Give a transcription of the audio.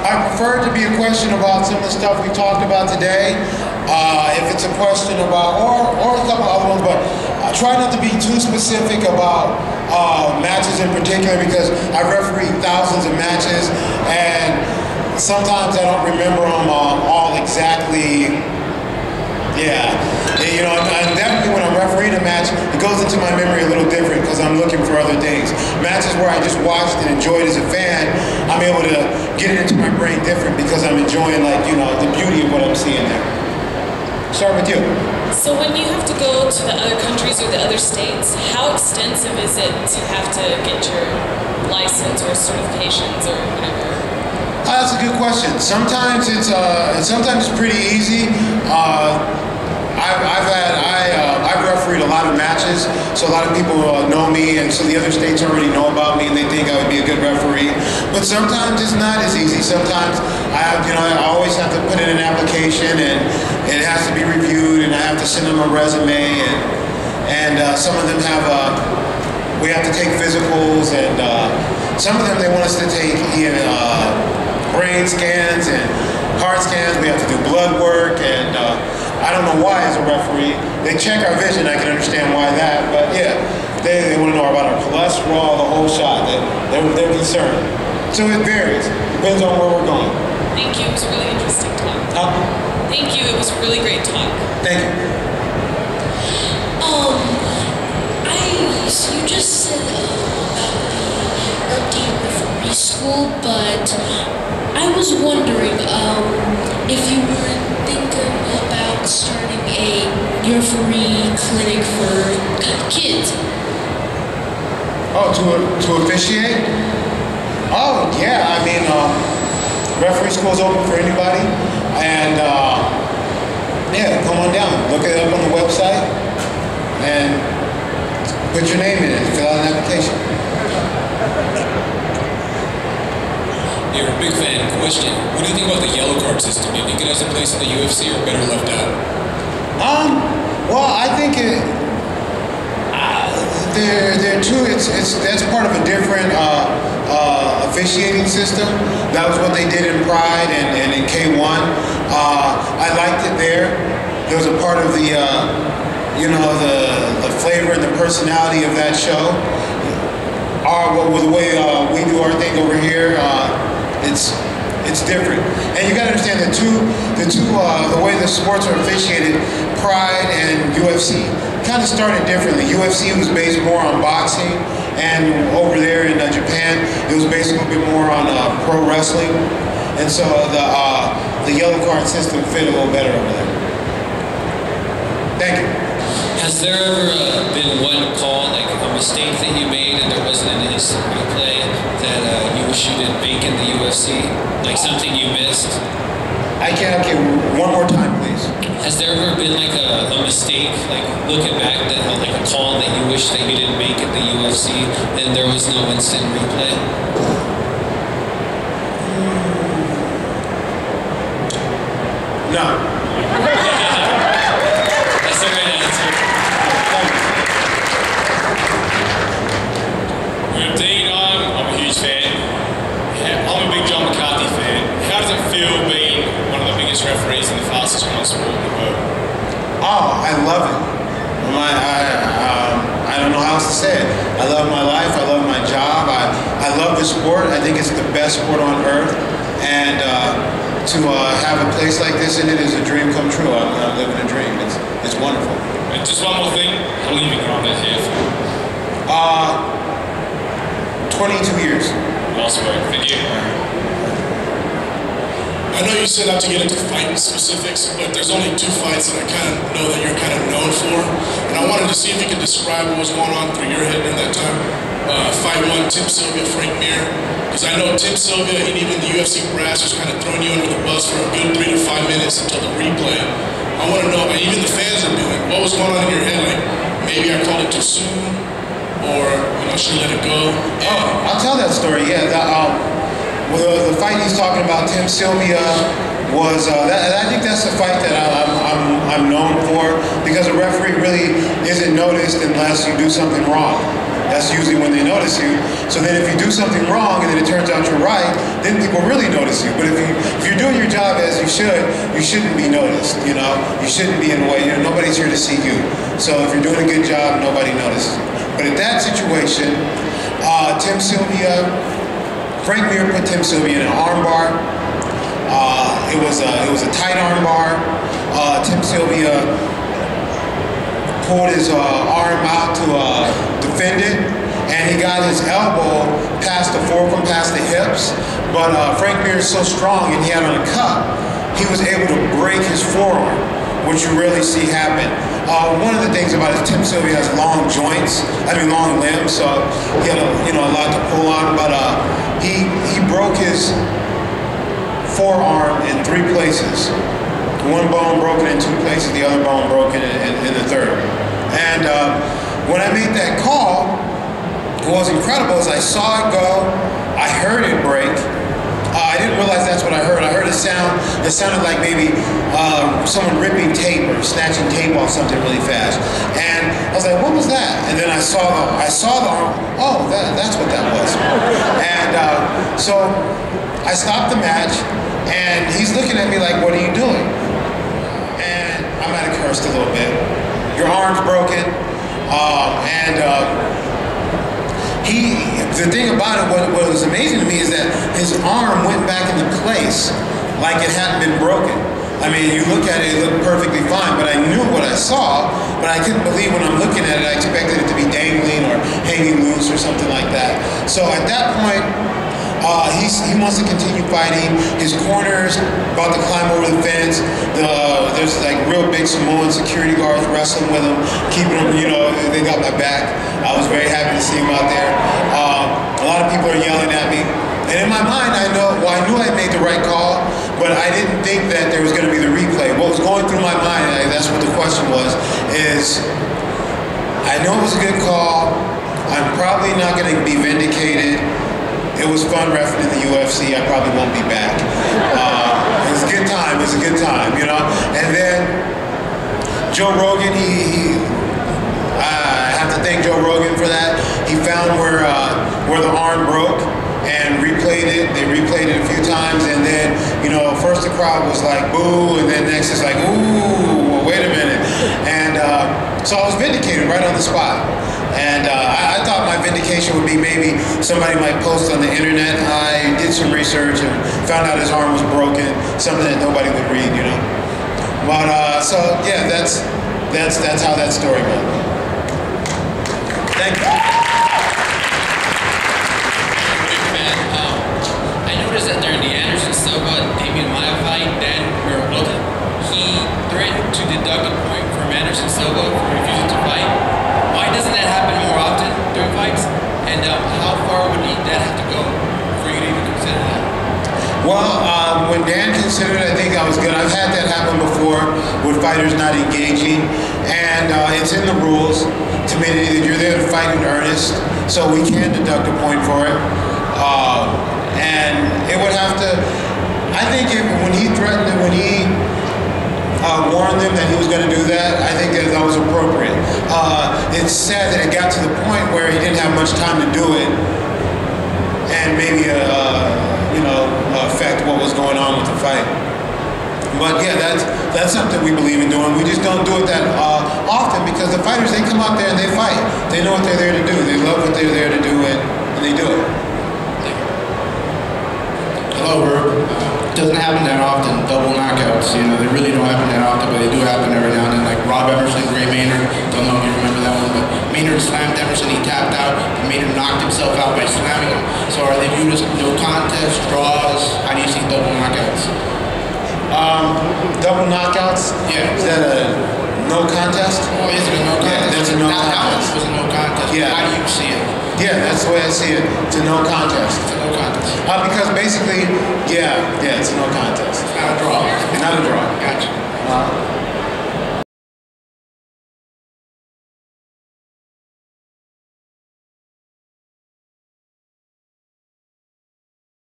I prefer it to be a question about some of the stuff we talked about today. If it's a question about, or a couple other ones, but I try not to be too specific about matches in particular, because I referee thousands of matches, and sometimes I don't remember them all exactly. Yeah, you know, and definitely when I'm refereeing a match, it goes into my memory a little different because I'm looking for other things. Matches where I just watched and enjoyed as a fan, I'm able to get it into my brain different because I'm enjoying, like, you know, the beauty of what I'm seeing there. Start with you. So when you have to go to the other countries or the other states, how extensive is it to have to get your license or certifications or whatever? That's a good question. Sometimes it's pretty easy. I've refereed a lot of matches, so a lot of people know me, and so the other states already know about me, and they think I would be a good referee. But sometimes it's not as easy. Sometimes I always have to put in an application, and it has to be reviewed, and I have to send them a resume, and some of them we have to take physicals, and some of them they want us to take brain scans and heart scans. We have to do blood work, and I don't know why as a referee. They check our vision, I can understand why that, but yeah, they want to know about our cholesterol, the whole shot. They're concerned. So it varies. Depends on where we're going. Thank you, it was a really interesting talk. Thank you, it was a really great talk. Thank you. So you just said about the referee school, but I was wondering if you were thinking about starting a referee clinic for kids. Oh, to officiate? Oh, yeah. I mean, referee school is open for anybody, and yeah, come on down. Look it up on the website and put your name in it. Fill out an application. You're a big fan. Question: what do you think about the yellow card system? Do you think it has a place in the UFC or better left out? Well, I think they're two. That's part of a different officiating system. That was what they did in Pride and in K1. I liked it there. There was a part of the the flavor and the personality of that show. The way we do our thing over here, it's different. And you got to understand the way the sports are officiated, Pride and UFC kind of started differently. UFC was based more on boxing, and over there in Japan, it was based a little bit more on pro wrestling. And so the yellow card system fit a little better over there. Thank you. Has there ever been one call, like a mistake that you made and there wasn't an instant replay that you wish you didn't make in the UFC? Like something you missed? Okay, one more time, please. Has there ever been like a mistake, like looking back, like a call that you wish that you didn't make at the UFC and there was no instant replay? No. That's the right answer. I'm a huge fan. Yeah, I'm a big John McCarthy fan. How does it feel being one of the biggest referees in the fastest growing sport in the world? Oh, I love it. I don't know how else to say it. I love my life. I love my job. I love the sport. I think it's the best sport on earth. And to have a place like this in it is a dream come true. I'm living a dream. It's wonderful. And just one more thing. How long have you been on that here for? 22 years. Awesome work. Thank you. I know you set out to get into fight specifics, but there's only 2 fights that I kind of know that you're kind of known for. And I wanted to see if you could describe what was going on through your head during that time. Fight 1, Tim Sylvia, Frank Mir. Because I know Tim Sylvia and even the UFC brass was kind of throwing you under the bus for a good 3 to 5 minutes until the replay. I want to know, and even the fans are doing, what was going on in your head? Like, maybe I called it too soon, or should I let it go? Oh, I'll tell that story. Yeah, the fight he's talking about, Tim Sylvia, was. I think that's the fight that I'm known for, because a referee really isn't noticed unless you do something wrong. That's usually when they notice you. So then if you do something wrong and then it turns out you're right, then people really notice you. But if you're doing your job as you shouldn't be noticed, you know? You shouldn't be in the way. You know, nobody's here to see you. So if you're doing a good job, nobody notices you. But in that situation, Frank Mir put Tim Sylvia in an arm bar. It was a tight arm bar. Tim Sylvia pulled his arm out to defend it, and he got his elbow past the forearm, past the hips. But Frank Mir is so strong, and he had on a cup, he was able to break his forearm, which you rarely see happen. One of the things about it is Tim Sylvia has long joints, long limbs, so he had a lot to pull on. But he broke his forearm in 3 places. One bone broken in 2 places, the other bone broken in the third. And when I made that call, what was incredible is I saw it go, I heard it break. I didn't realize that's what I heard. I heard a sound that sounded like maybe someone ripping tape or snatching tape off something really fast. And I was like, what was that? And then I saw the arm. Oh, that's what that was. And so I stopped the match, and he's looking at me like, what are you doing? And I might have cursed a little bit. Your arm's broken. The thing about it, what was amazing to me is that his arm went back into place like it hadn't been broken. I mean, you look at it, it looked perfectly fine, but I knew what I saw, but I couldn't believe when I'm looking at it, I expected it to be dangling or hanging loose or something like that. So at that point, he wants to continue fighting. His corner's about to climb over the fence. There's like real big Samoan security guards wrestling with him, keeping him, they got my back. I was very happy to see him out there. A lot of people are yelling at me. And in my mind, I knew I made the right call, but I didn't think that there was going to be the replay. What was going through my mind, and that's what the question was, is I know it was a good call. I'm probably not going to be vindicated. It was fun reffing in the UFC. I probably won't be back. It was a good time. It was a good time, And then Joe Rogan, I have to thank Joe Rogan for that. He found where the arm broke and replayed it. They replayed it a few times, and then first the crowd was like boo, and then next it's like ooh, wait a minute. And so I was vindicated right on the spot. And I thought my vindication would be maybe somebody might post on the internet. I did some research and found out his arm was broken, something that nobody would read, But so yeah, that's how that story went. Thank you. I noticed that during the Anderson Silva Damian Maia fight, Dan Miraglota, he threatened to deduct a point from Anderson Silva for refusing to fight. Why doesn't that happen more often during fights? And how far would that have to go for you to even consider that? Well, when Dan considered it, I think I was good. I've had that happen before with fighters not engaging, and it's in the rules to me that you're there to fight in earnest, so we can deduct a point for it. And it would have to, I think when he threatened it, when he warned them that he was going to do that, I think that was appropriate. It's sad that it got to the point where he didn't have much time to do it, and maybe affect what was going on with the fight. But yeah, that's something we believe in doing. We just don't do it that often because the fighters, they come out there and they fight. They know what they're there to do. They love what they're there to do, and they do it. Hello, Herb. It doesn't happen that often, double knockouts. They really don't happen that often, but they do happen every now and then. Like Rob Emerson, Gray Maynard. Don't know if you remember that one, but Maynard slammed Emerson. He tapped out, and Maynard knocked himself out by slamming him. So are they viewed as no contest, draws? How do you see double knockouts? Double knockouts? Yeah. Is that a no contest? Oh, is it a no contest? Yeah, that's a no contest. It was a no contest. Yeah. How do you see it? Yeah, that's the way I see it. It's a no contest. It's a no contest. Because basically, yeah, it's a no contest.